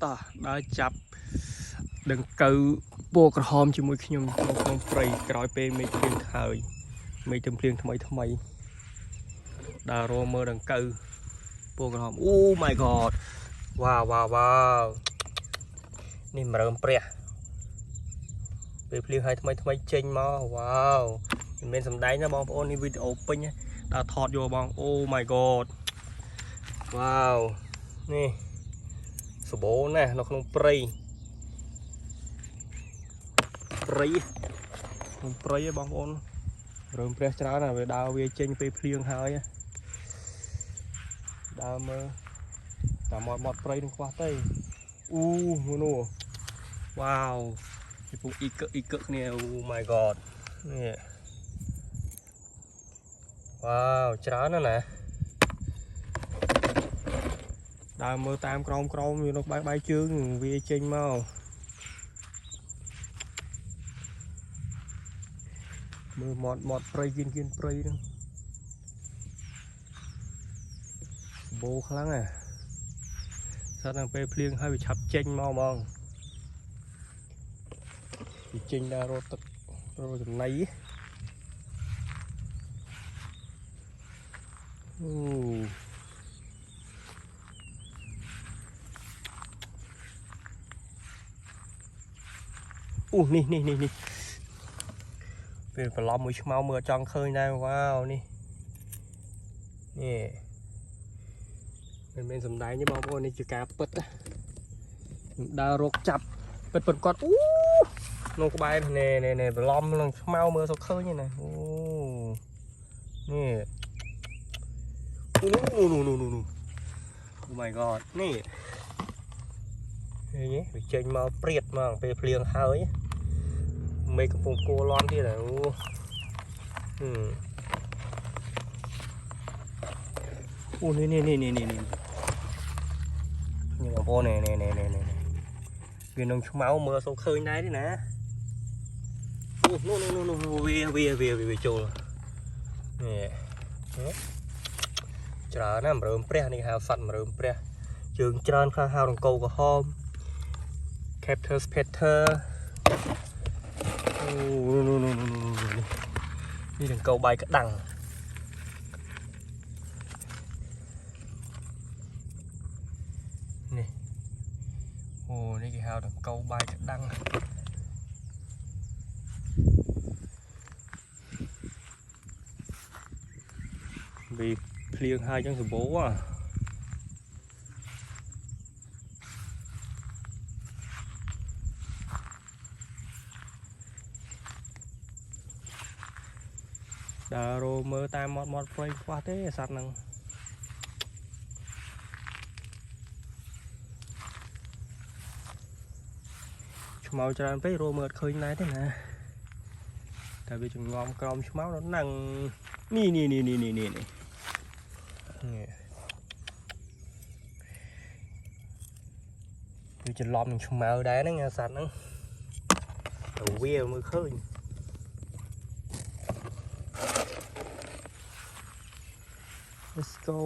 តោះដើរចាប់ដង្កូវពណ៌ក្រហមជាមួយខ្ញុំក្នុងព្រៃក្រោយពេលមេឃភ្លៀងហើយមេឃទឹកភ្លៀងថ្មីដើររមើលដង្កូវពណ៌ក្រហមអូ my god វ៉ាវនេះមរើមព្រះពេលភ្លៀងហើយថ្មីចេញមកវ៉ាវមិនមែនសំដែងណាបងប្អូននេះវីដេអូពេញដើរថតយកបងអូ my god វ៉ាវនេះសបោណាស់នៅក្នុងព្រៃក្នុងព្រៃបងប្អូនរើមព្រះច្រើនណាស់វាដើរវាចេញពេលភ្លៀងហើយដើរមើលតាមមាត់ព្រៃនឹងខ្វះទេអូនោះវ៉ាវពីពុកអ៊ីកគ្នាអូ my god នេះវ៉ាវច្រើនណាស់ណាដើរមើលតាមក្រោមវានៅបាយជើងវាចេញមកមើលមាត់ព្រៃគៀនព្រៃហ្នឹងបោខ្លាំងណាស់ស្រាប់តែពេលភ្លៀងហើយវាឆាប់ចេញមកហ្មងវាចេញដល់រត់ទឹករត់ចំណៃអូនេះពេលប្រឡំមួយឆ្មៅមើលចង់ឃើញដែរវ៉ាវនេះមិនមែនសំដែងទេបងប្អូននេះជាការពិតខ្ញុំដើររកចាប់ពិតគាត់អូនៅក្បែរនេះប្រឡំនឹងឆ្មៅមើលសុខឃើញណាអូនេះអូ my god នេះវាចេញមកព្រាតមកពេលភ្លៀងហើយមេឃកំពុងគោលន់ទៀតអូអូនេះបងប្អូននេះវានឹងឆ្មៅមើលសូវឃើញដែរទេណាអូនោះវាចូលនេះច្រើនណាស់មរើមព្រះនេះហៅសัตว์មរើមព្រះជើងច្រើនខ្លះហៅរង្កូវក្រហម Captor Spatter អូនេះដង្កូវបាយក្តាំងនេះអូនេះគេហៅដង្កូវបាយក្តាំងវាភ្លៀងហើយចឹងសម្បូរដើររមើលតាមមាត់ព្រៃខ្វះទេសត្វហ្នឹងឆ្មៅច្រើនពេករមើលអត់ឃើញដែរទេណាតែវាចងំក្រោមឆ្មៅនោះហ្នឹងនេះវាច្រឡំនឹងឆ្មៅដែរហ្នឹងសត្វហ្នឹងទៅវាមើលឃើញLet's go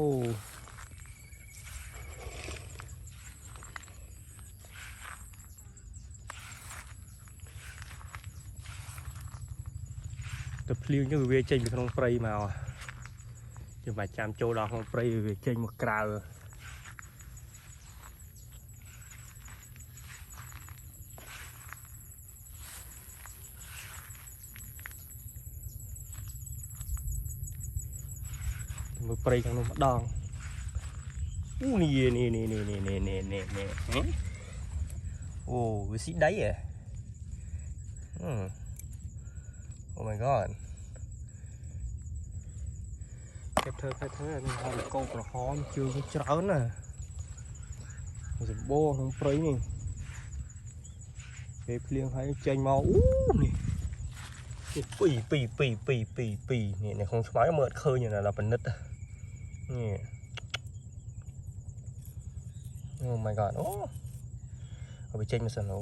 ទៅភ្លៀងទៅវាចេញពីក្នុងព្រៃមកចាំបាច់ចាំចូលដល់ក្នុងព្រៃវាចេញមកក្រៅមើលព្រៃខាងនោះម្ដងអូនេះអូវាស៊ីដីហ៎Oh my god Captorនេះហៅកោក្រហមជើងច្រើនណាសម្បូរក្នុងព្រៃនេះពេលភ្លៀងហើយចេញមកអូនេះពីនេះនៅក្នុងឆ្មៅមើលអត់ឃើញណាដល់ប៉និតនេះ Oh my god អូវាចេញមកសិនអូ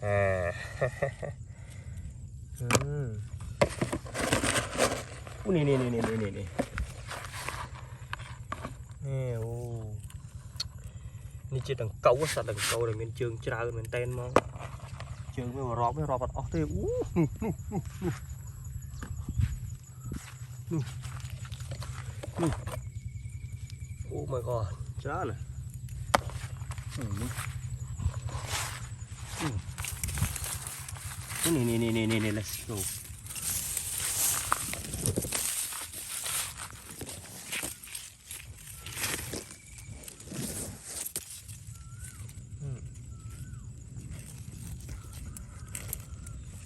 អូនេះអូ นี่จะดังเก่าสัตว์ดังเก่าเลยมันเชิงจ้ามันเต้นมั้งเชิงไม่รอบปัดออกเต้โอ้ my god จ้าน่ะนี่ let's go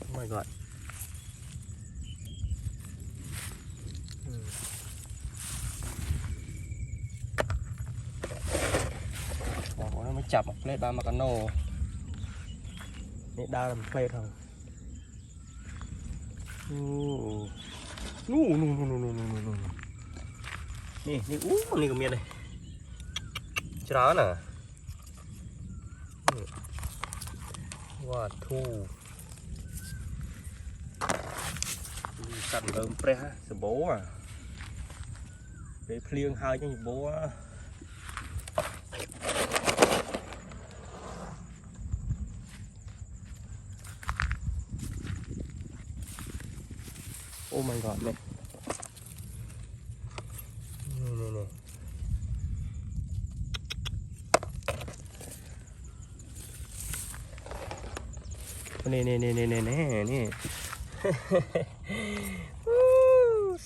oh my god บอกว่าไม่จับเพลทบาร์มากันโนนี่ดาวเพลทเขานู่นี่อู้นี่ก็มีเลยจ้าน่ะว่าทูสั่นเริ่มเปรี้ยสบโบ้อะไปเพลียงหายจังโบ้อะโอ้ my god เนี่ยนี่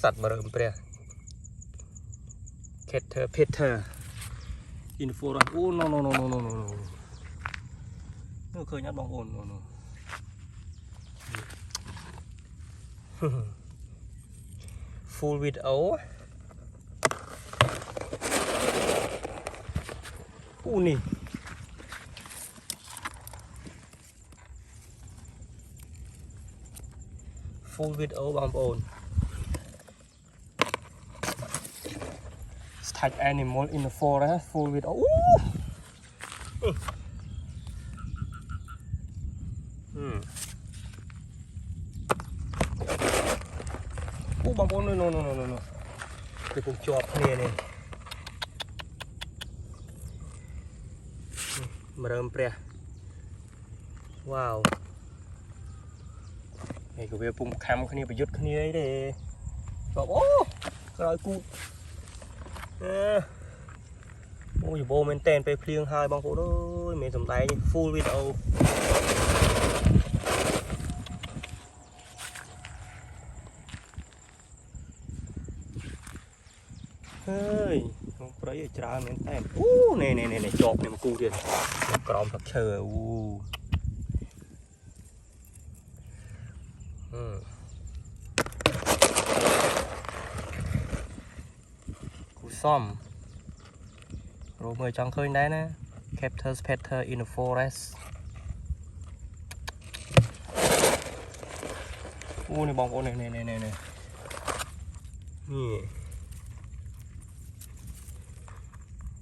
สัตว์มาเริ่มเปรี้ยเพชเธออินโฟร์โอ้ no นี่เคยยัดบองโอน no full video อู้นี่ full video บางโอน tag animal in the forest full video บางโอน no เดี๋ยวผมจอบเนี่ยนี่มาเริ่มเปรี้ยว้าวนี่ก็เวียปุ่มคำขนี้ไปยุดขนี้เลยเด้บอกโอ้กระไรกูโอ้ยโบมันเต้นไปเพลียงหายบางคนเลยเมย์สมได้ฟูลวิดีโอเฮ้ยน้องปลายจ้าเมย์เต้นโอ้เนี่ยจอบเนี่ยมันกูเดียดกรอมทักเชอร์กูซ่อมโรเมอร์จังเคยได้นะ Captures Peter in the forest โอ้นี่บองโอ้นี่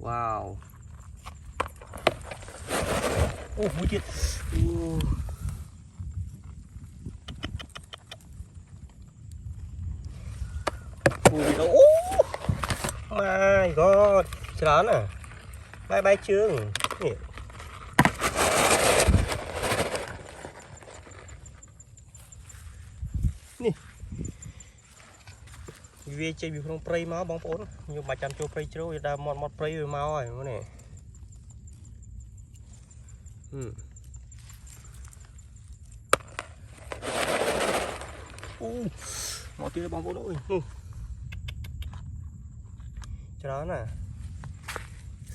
ว้าวโอ้โหจิตโอ้โอ้my god ฉลาดน่ะใบเชืองนี่เวียใจอยู่ตรงปลายม้าบองโอนอยู่มาจำโจปลายโจยดามอดปลายม้าไอ้มันนี่หมอตีบองโอนด้วยฉลาดน่ะ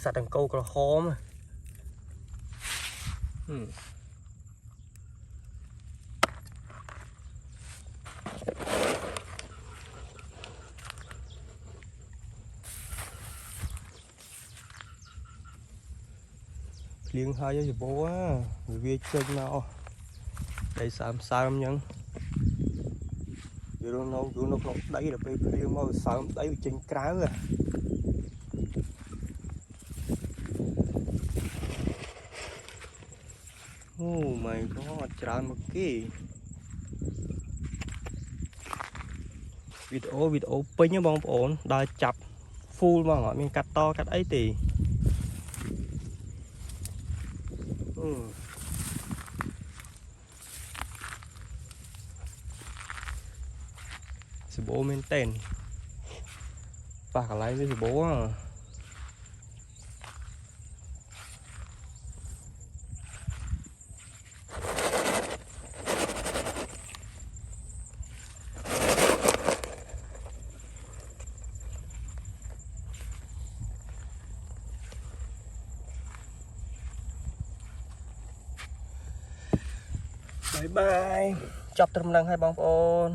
สัตว์ดังเกากระหอมเลี้ยงhai cho bố á vì chơi nào đây xàm nhẫn giờ nó không đấy là bây giờ mà xàm đấy trên trái rồi oh my god ច្រើន មកគេវីដេអូពេញបងប្អូនដើរចាប់ full មកអត់មានកាត់តកាត់អីទេ Sự bố men tên và cả lấy với sự bố à. Bye bye ចប់ត្រឹមហ្នឹងហើយបងប្អូន